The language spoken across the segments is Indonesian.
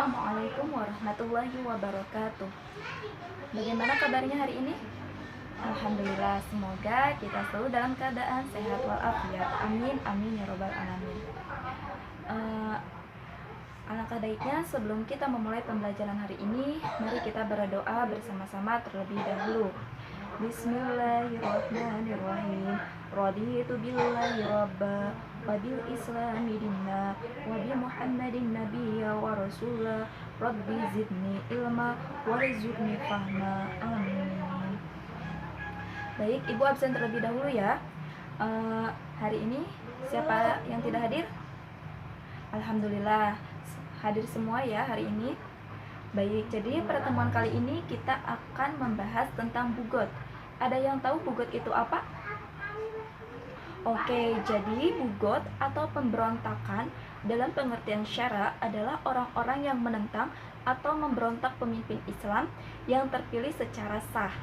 Assalamualaikum warahmatullahi wabarakatuh. Bagaimana kabarnya hari ini? Alhamdulillah, semoga kita selalu dalam keadaan sehat walafiat. Amin, amin ya robbal alamin. Alangkah baiknya sebelum kita memulai pembelajaran hari ini, mari kita berdoa bersama-sama terlebih dahulu. Bismillahirrahmanirrahim. Raditu billahi rabba wa bil islami dinna wa bi muhammadin nabiyya wa rasula rabbi zidni ilma warzuqni fahma. Amin. Baik, Ibu absen terlebih dahulu ya. Hari ini siapa yang tidak hadir? Alhamdulillah hadir semua ya hari ini. Baik, jadi pertemuan kali ini kita akan membahas tentang bugot. Ada yang tahu bugot itu apa? Oke, jadi bugot atau pemberontakan dalam pengertian syara adalah orang-orang yang menentang atau memberontak pemimpin Islam yang terpilih secara sah.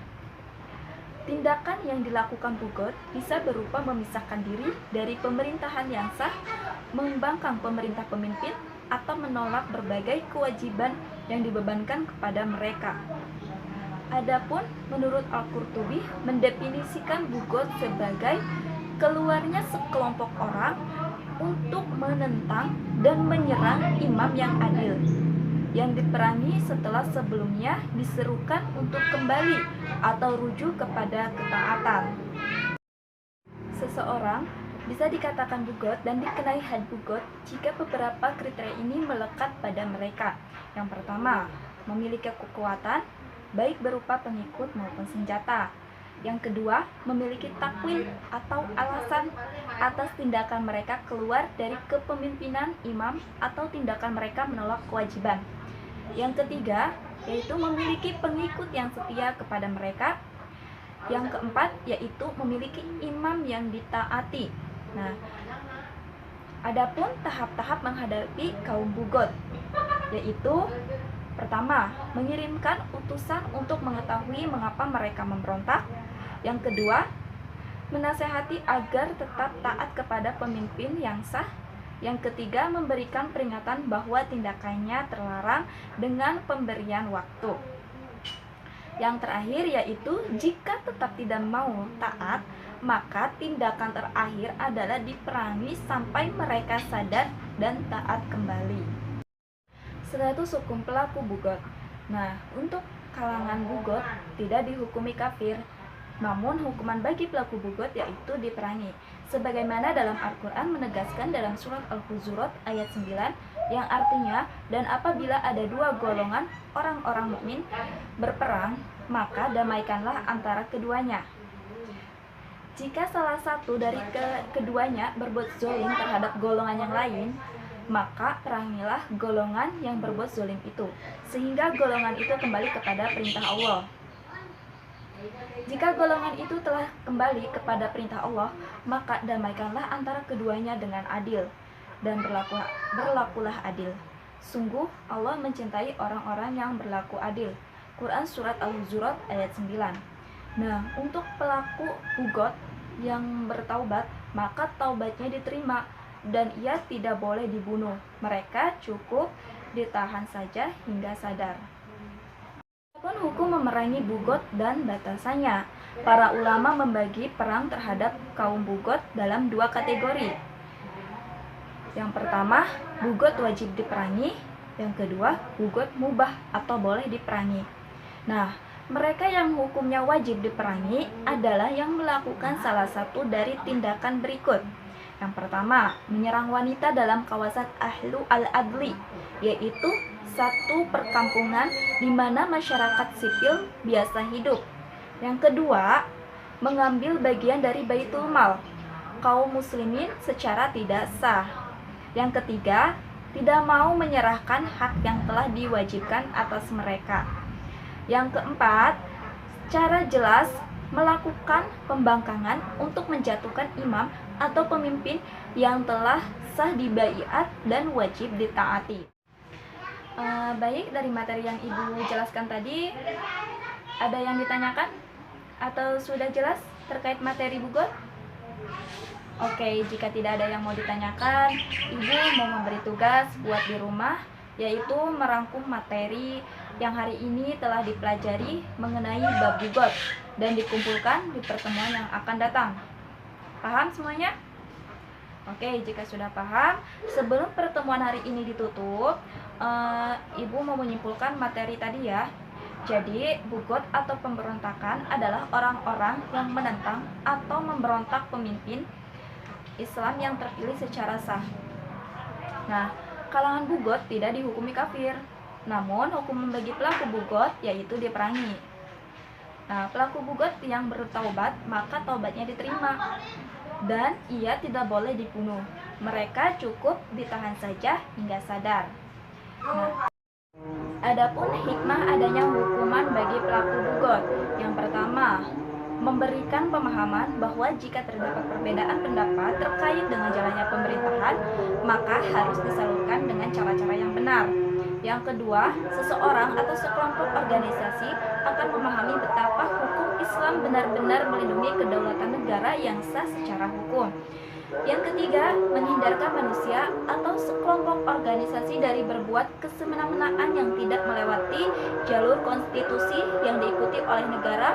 Tindakan yang dilakukan bugot bisa berupa memisahkan diri dari pemerintahan yang sah, membangkang pemerintah pemimpin, atau menolak berbagai kewajiban yang dibebankan kepada mereka. Adapun menurut Al-Qurtubi mendefinisikan bugot sebagai keluarnya sekelompok orang untuk menentang dan menyerang imam yang adil, yang diperangi setelah sebelumnya diserukan untuk kembali atau rujuk kepada ketaatan. Seseorang bisa dikatakan bugot dan dikenai had bugot jika beberapa kriteria ini melekat pada mereka. Yang pertama, memiliki kekuatan, baik berupa pengikut maupun senjata. Yang kedua, memiliki takwil atau alasan atas tindakan mereka keluar dari kepemimpinan imam atau tindakan mereka menolak kewajiban. Yang ketiga, yaitu memiliki pengikut yang setia kepada mereka. Yang keempat, yaitu memiliki imam yang ditaati. Nah, adapun tahap-tahap menghadapi kaum bugot, yaitu pertama, mengirimkan utusan untuk mengetahui mengapa mereka memberontak. Yang kedua, menasehati agar tetap taat kepada pemimpin yang sah. Yang ketiga, memberikan peringatan bahwa tindakannya terlarang dengan pemberian waktu. Yang terakhir yaitu jika tetap tidak mau taat, maka tindakan terakhir adalah diperangi sampai mereka sadar dan taat kembali. Status hukum pelaku bugot. Nah, untuk kalangan bugot tidak dihukumi kafir, namun hukuman bagi pelaku bugot yaitu diperangi. Sebagaimana dalam Al-Quran menegaskan dalam surat Al-Hujurat ayat 9, yang artinya, dan apabila ada dua golongan orang-orang mukmin berperang, maka damaikanlah antara keduanya. Jika salah satu dari keduanya berbuat zolim terhadap golongan yang lain, maka perangilah golongan yang berbuat zolim itu, sehingga golongan itu kembali kepada perintah Allah. Jika golongan itu telah kembali kepada perintah Allah, maka damaikanlah antara keduanya dengan adil, dan berlakulah adil. Sungguh Allah mencintai orang-orang yang berlaku adil. Quran Surat Al-Hujurat ayat 9. Nah, untuk pelaku bugot yang bertaubat, maka taubatnya diterima dan ia tidak boleh dibunuh. Mereka cukup ditahan saja hingga sadar. Adapun hukum memerangi bugot dan batasannya, para ulama membagi perang terhadap kaum bugot dalam dua kategori. Yang pertama, bugot wajib diperangi. Yang kedua, bugot mubah atau boleh diperangi. Nah, mereka yang hukumnya wajib diperangi adalah yang melakukan salah satu dari tindakan berikut. Yang pertama, menyerang wanita dalam kawasan Ahlu al-Adli, yaitu satu perkampungan di mana masyarakat sipil biasa hidup. Yang kedua, mengambil bagian dari Baitul Mal kaum muslimin secara tidak sah. Yang ketiga, tidak mau menyerahkan hak yang telah diwajibkan atas mereka. Yang keempat, secara jelas melakukan pembangkangan untuk menjatuhkan imam atau pemimpin yang telah sah dibaiat dan wajib ditaati. Baik, dari materi yang Ibu jelaskan tadi, ada yang ditanyakan atau sudah jelas terkait materi bugot? Oke, jika tidak ada yang mau ditanyakan, Ibu mau memberi tugas buat di rumah yaitu merangkum materi yang hari ini telah dipelajari mengenai bab bugot dan dikumpulkan di pertemuan yang akan datang. Paham semuanya? Oke, jika sudah paham, sebelum pertemuan hari ini ditutup, Ibu mau menyimpulkan materi tadi ya. Jadi, bugot atau pemberontakan adalah orang-orang yang menentang atau memberontak pemimpin Islam yang terpilih secara sah. Nah, kalangan bugot tidak dihukumi kafir, namun hukuman bagi pelaku bugot yaitu diperangi. Nah, pelaku bugot yang bertaubat, maka taubatnya diterima dan ia tidak boleh dibunuh. Mereka cukup ditahan saja hingga sadar. Nah, adapun hikmah adanya hukuman bagi pelaku bugot, yang pertama, memberikan pemahaman bahwa jika terdapat perbedaan pendapat terkait dengan jalannya pemerintahan, maka harus disalurkan dengan cara-cara yang benar. Yang kedua, seseorang atau sekelompok organisasi akan memahami betapa hukum Islam benar-benar melindungi kedaulatan negara yang sah secara hukum. Yang ketiga, menghindarkan manusia atau sekelompok organisasi dari berbuat kesemena-menaan yang tidak melewati jalur konstitusi yang diikuti oleh negara.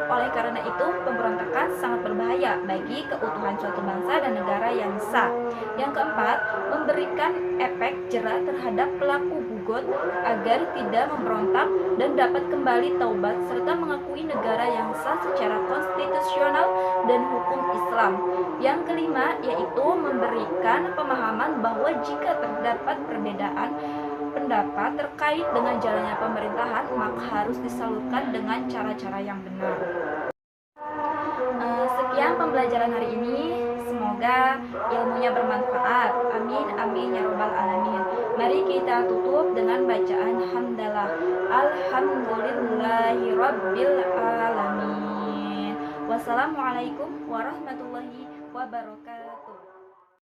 Oleh karena itu, pemberontakan sangat berbahaya bagi keutuhan suatu bangsa dan negara yang sah. Yang keempat, memberikan efek jera terhadap pelaku bugot agar tidak memberontak dan dapat kembali taubat serta mengakui negara yang sah secara konstitusional dan hukum Islam. Yang kelima, yaitu memberikan pemahaman bahwa jika terdapat perbedaan pendapat terkait dengan jalannya pemerintahan, maka harus disalurkan dengan cara-cara yang benar. Sekian pembelajaran hari ini, semoga ilmunya bermanfaat. Amin amin ya robbal alamin. Mari kita tutup dengan bacaan hamdalah. Alhamdulillahi rabbil alamin. Wassalamualaikum warahmatullahi wabarakatuh.